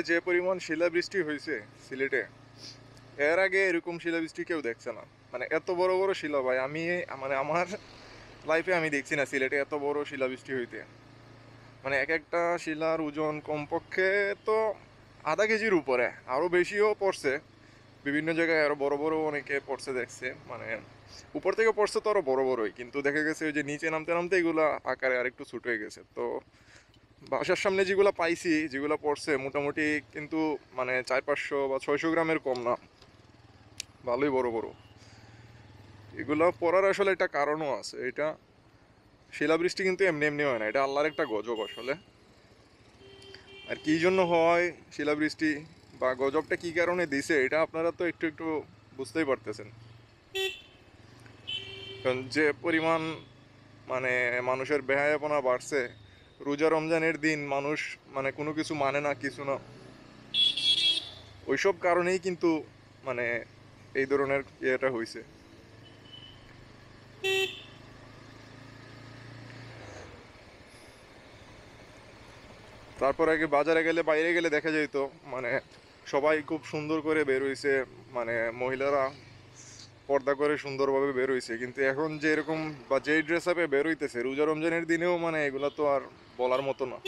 যে পরিমাণ শিলাবৃষ্টি হয়েছে সিলেটে, এর আগে এরকম শিলাবৃষ্টি কেউ দেখছে না। মানে এত বড় বড় শিলা ভাই, আমি মানে আমার লাইফে আমি দেখছি না সিলেটে এত বড় শিলাবৃষ্টি হইতে। মানে এক একটা শিলার ওজন কমপক্ষে তো আধা কেজির উপরে, আরও বেশিও পড়ছে। বিভিন্ন জায়গায় আরও বড় বড় অনেকে পড়ছে দেখছে, মানে উপর থেকে পড়ছে তো আরও বড় বড়ই, কিন্তু দেখা গেছে ওই যে নিচে নামতে নামতে এগুলা আকারে আরেকটু ছোট হয়ে গেছে। তো বাসার সামনে যেগুলো পাইছি, যেগুলো পড়ছে মোটামুটি কিন্তু মানে 400-500 বা 600 গ্রামের কম না, ভালোই বড় বড়। এগুলো পড়ার আসলে একটা কারণও আছে। এটা শিলাবৃষ্টি কিন্তু এমনি এমনি হয় না, এটা আল্লাহর একটা গজব আসলে। আর কী জন্য হয় শিলাবৃষ্টি বা গজবটা কী কারণে দিছে, এটা আপনারা তো একটু একটু বুঝতেই পারতেছেন। কারণ যে পরিমাণ মানে মানুষের বেহায়াপনা বাড়ছে, রোজা রমজানের দিন মানুষ মানে কোনো কিছু মানে না, কিছু না, ওইসব কারণেই কিন্তু মানে এই ধরনের ইয়েটা হয়েছে। তারপর আগে বাজারে গেলে, বাইরে গেলে দেখা যেত মানে সবাই খুব সুন্দর করে বের হইছে, মানে মহিলারা পর্দা করে সুন্দরভাবে বের হইছে। কিন্তু এখন যে এরকম বা যেই ড্রেস আপে বের হইতেছে রোজা রমজানের দিনেও, মানে এগুলো তো আর বলার মতো না।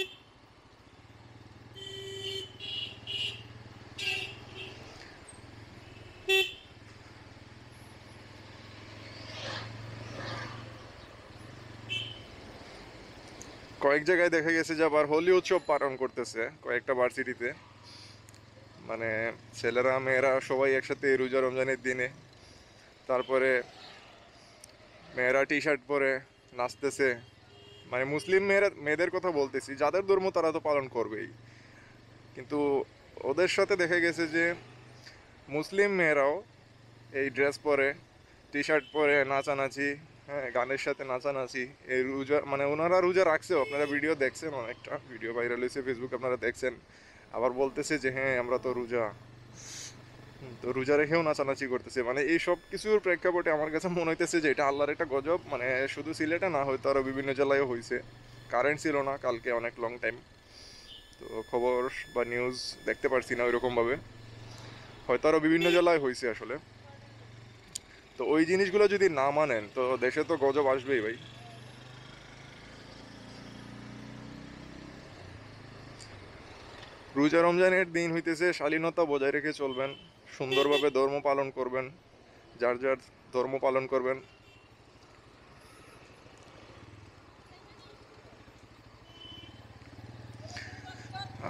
কয়েক জায়গায় দেখা গেছে যে আবার হোলি উৎসব পালন করতেছে কয়েকটা ভার্সিটিতে, মানে ছেলেরা মেয়েরা সবাই একসাথে রোজা রমজানের দিনে। তারপরে মেয়েরা টি শার্ট পরে নাচতেছে, মানে মুসলিম মেয়েদের কথা বলতেছি, যাদের ধর্ম তারা তো পালন করবেই, কিন্তু ওদের সাথে দেখা গেছে যে মুসলিম মেয়েরাও এই ড্রেস পরে, টি শার্ট পরে নাচানাচি, হ্যাঁ গানের সাথে নাচানাচি। এই রোজা মানে ওনারা রোজা রাখছেও, আপনারা ভিডিও দেখছেন, অনেকটা ভিডিও ভাইরাল হয়েছে ফেসবুকে, আপনারা দেখছেন। আবার বলতেছে যে হ্যাঁ আমরা তো রোজা, তো রোজা রেখেও নাচানাচি করতেছে। মানে এই সব কিছুর প্রেক্ষাপটে আমার কাছে মনে হইতেছে যে এটা আল্লাহর একটা গজব। মানে শুধু সিলেটে না, হয়তো আরও বিভিন্ন জেলায়ও হয়েছে। কারেন্ট ছিল না কালকে অনেক লং টাইম, তো খবর বা নিউজ দেখতে পারছি না ওইরকমভাবে, হয়তো আরও বিভিন্ন জেলায় হয়েছে আসলে। তো ওই জিনিসগুলো যদি না মানেন তো দেশে তো গজব আসবেই ভাই। রোজা রমজানের দিন হইতেছে শালীনতা বজায় রেখে চলবেন, সুন্দরভাবে ধর্ম পালন করবেন, যার যার ধর্ম পালন করবেন।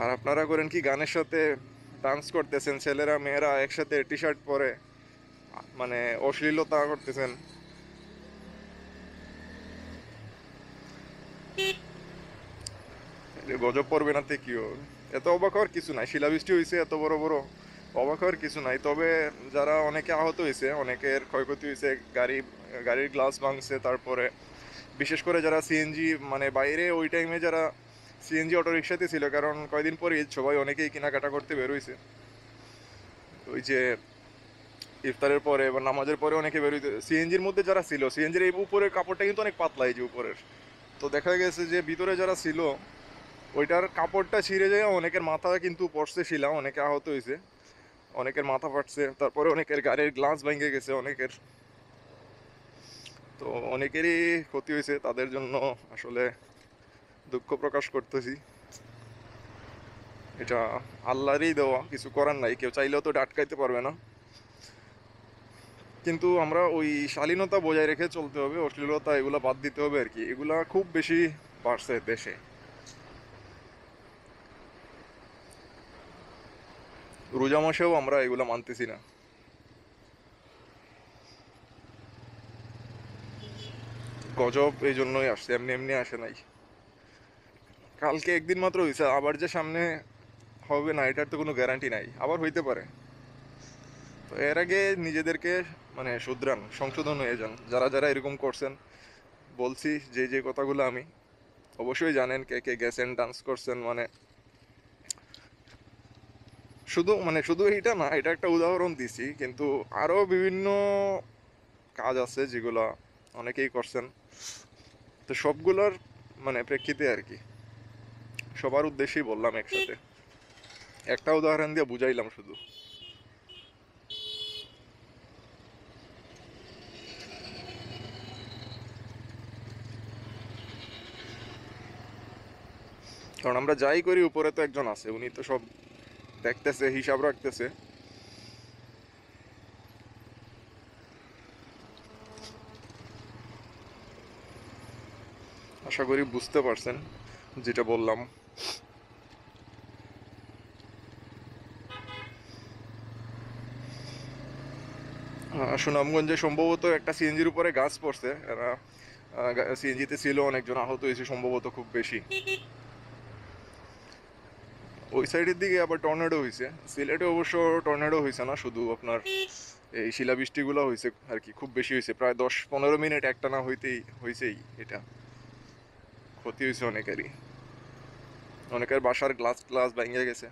আর আপনারা করেন কি, গানের সাথে ডান্স করতেছেন, ছেলেরা মেয়েরা একসাথে টি শার্ট পরে মানে অশ্লীলতা করতেছেন। গজব পড়বে না তে কি হবে? এত অবাক হওয়ার কিছু নাই, শিলাবৃষ্টি হয়েছে এত বড় বড়, অবাক হওয়ার কিছু নাই। তবে যারা অনেকে আহত হয়েছে, অনেকের ক্ষয়ক্ষতি হয়েছে, গাড়ির গ্লাস ভাঙছে। তারপরে বিশেষ করে যারা সিএনজি মানে বাইরে ওই টাইমে যারা সিএনজি অটো রিক্সাতে ছিল, কারণ কয়দিন পরে ঈদ, সবাই অনেকেই কেনাকাটা করতে বের হয়েছে। ওই যে ইফতারের পরে বা নামাজের পরে অনেকে বের হইতে, সিএনজির মধ্যে যারা ছিল, সিএনজির এই উপরের কাপড়টা কিন্তু অনেক পাতলা, এই যে উপরের। তো দেখা গেছে যে ভিতরে যারা ছিল ওইটার কাপড়টা ছিঁড়ে যায়, অনেকের মাথা কিন্তু পড়ছে শিলা, অনেকে আহত হয়েছে, অনেকের মাথা ফাটছে। তারপরে অনেকের গাড়ির গ্লাস ভেঙে গেছে অনেকের। তো অনেকেরই ক্ষতি হয়েছে, তাদের জন্য আসলে দুঃখ প্রকাশ করতেছি। এটা আল্লাহরই দেওয়া, কিছু করার নাই, কেউ চাইলেও তো এটা আটকাইতে পারবে না। কিন্তু আমরা ওই শালীনতা বজায় রেখে চলতে হবে, অশ্লীলতা এগুলো বাদ দিতে হবে আর কি। এগুলা খুব বেশি বাড়ছে দেশে। রোজা মাসেও আমরা এগুলো মানতেছি না। গজব এই জন্যই আসছে, এমনি এমনি আসে নাই। কালকে একদিন মাত্র হয়েছে, আবার যে সামনে হবে না এটার তো কোনো গ্যারান্টি নাই, আবার হইতে পারে। তো এর আগে নিজেদেরকে মানে শুধরান, সংশোধন হয়ে যান যারা যারা এরকম করছেন। বলছি যে যে কথাগুলো আমি, অবশ্যই জানেন কে কে গেছেন, ডান্স করছেন। মানে শুধু এইটা না, এটা একটা উদাহরণ দিছি, কিন্তু আরও বিভিন্ন কাজ আছে যেগুলো অনেকেই করছেন। তো সবগুলোর মানে প্রেক্ষিতে আর কি, সবার উদ্দেশ্যেই বললাম একসাথে। একটা উদাহরণ দিয়ে বুঝাইলাম শুধু। কারণ আমরা যাই করি উপরে তো একজন আছে, উনি তো সব দেখতেছে, হিসাব রাখতেছে। আশা করি বুঝতে পারছেন যেটা বললাম। সুনামগঞ্জে সম্ভবত একটা সিএনজির উপরে গাছ পড়ছে, এরা সিএনজিতে ছিল, অনেকজন আহত হয়েছে সম্ভবত খুব বেশি। ওই সাইডের দিকে আবার টর্নেডো হয়েছে। সিলেটে অবশ্য টর্নেডো হয়েছে না, শুধু আপনার এই শিলাবৃষ্টিগুলো হয়েছে আর কি, খুব বেশি হয়েছে, প্রায় 10-15 মিনিট একটানা হয়েছেই এটা। ক্ষতি হয়েছে অনেকেরই, অনেকের বাসার গ্লাস গ্লাস ভেঙে গেছে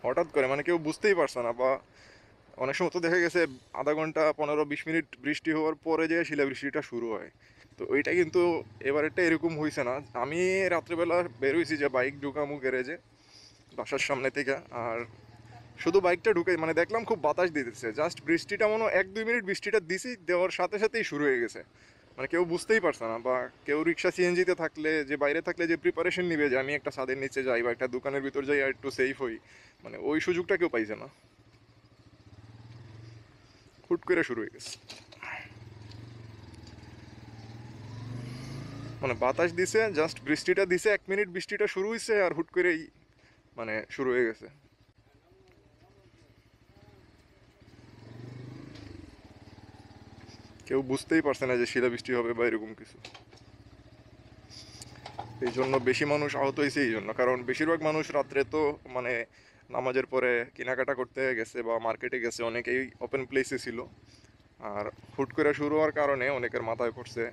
হঠাৎ করে, মানে কেউ বুঝতেই পারছে না। বা অনেক সময় তো দেখা গেছে আধা ঘন্টা 15-20 মিনিট বৃষ্টি হওয়ার পরে যে শিলাবৃষ্টিটা শুরু হয়। তো ওইটা কিন্তু এবারেরটা এরকম হয়েছে না। আমি রাত্রেবেলা বের হয়েছি যে বাইক ঢুকামু গ্যারেজে বাসার সামনে থেকে, আর শুধু বাইকটা ঢুকে মানে দেখলাম খুব বাতাস দিতেছে, জাস্ট বৃষ্টিটা মনে হয় 1-2 মিনিট বৃষ্টিটা দিছি, দেওয়ার সাথে সাথেই শুরু হয়ে গেছে। মানে কেউ বুঝতেই পারছে না। বা কেউ রিক্সা সিএনজিতে থাকলে, যে বাইরে থাকলে যে প্রিপারেশন নিবে যে আমি একটা ছাদের নিচে যাই বা একটা দোকানের ভিতর যাই আর একটু সেফ হই, মানে ওই সুযোগটা কেউ পাইছে না, হুট করে শুরু হয়ে গেছে। মানে বাতাস দিছে, জাস্ট বৃষ্টিটা দিছে, 1 মিনিট বৃষ্টিটা শুরু হয়েছে আর হুট করেই মানে শুরু হয়ে গেছে। কেউ বুঝতেই পারছে না যে শিলাবৃষ্টি হবে বা এরকম কিছু। এই জন্য বেশি মানুষ আহত হয়েছে এই জন্য, কারণ বেশিরভাগ মানুষ রাত্রে তো মানে নামাজের পরে কেনাকাটা করতে গেছে বা মার্কেটে গেছে, অনেকেই ওপেন প্লেসে ছিল। আর হুট করে শুরু হওয়ার কারণে অনেকের মাথায় পড়ছে,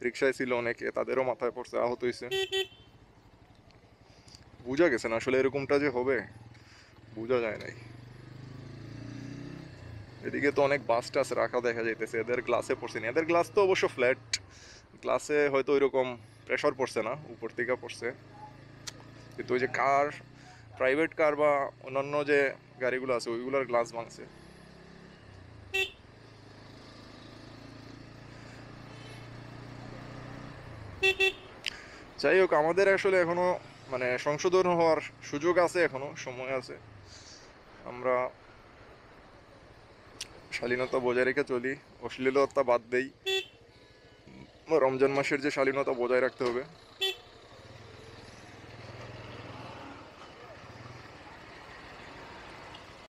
রিক্সায় ছিল অনেকে, তাদেরও মাথায় পড়ছে, আহত হয়েছে। বোঝা গেছে না আসলে এরকমটা যে হবে, বোঝা যায় নাই। এদিকে তো অনেক বাস টাস রাখা দেখা যাইতেছে, এদের গ্লাসে পড়ছে না, এদের গ্লাস তো অবশ্য ফ্ল্যাট, গ্লাসে হয়তো ওইরকম প্রেশার পড়ছে না, উপর থেকে পড়ছে। কিন্তু ওই যে কার, প্রাইভেট কার বা অন্যান্য যে গাড়িগুলো আছে ওইগুলোর গ্লাস ভাঙছে। যাই হোক, আমাদের আসলে এখনো মানে সংশোধন হওয়ার সুযোগ আছে, এখনো সময় আছে। আমরা শালীনতা বজায় রেখে চলি, অশ্লীলতা বাদ দেই, রমজান মাসের যে শালীনতা বজায় রাখতে হবে।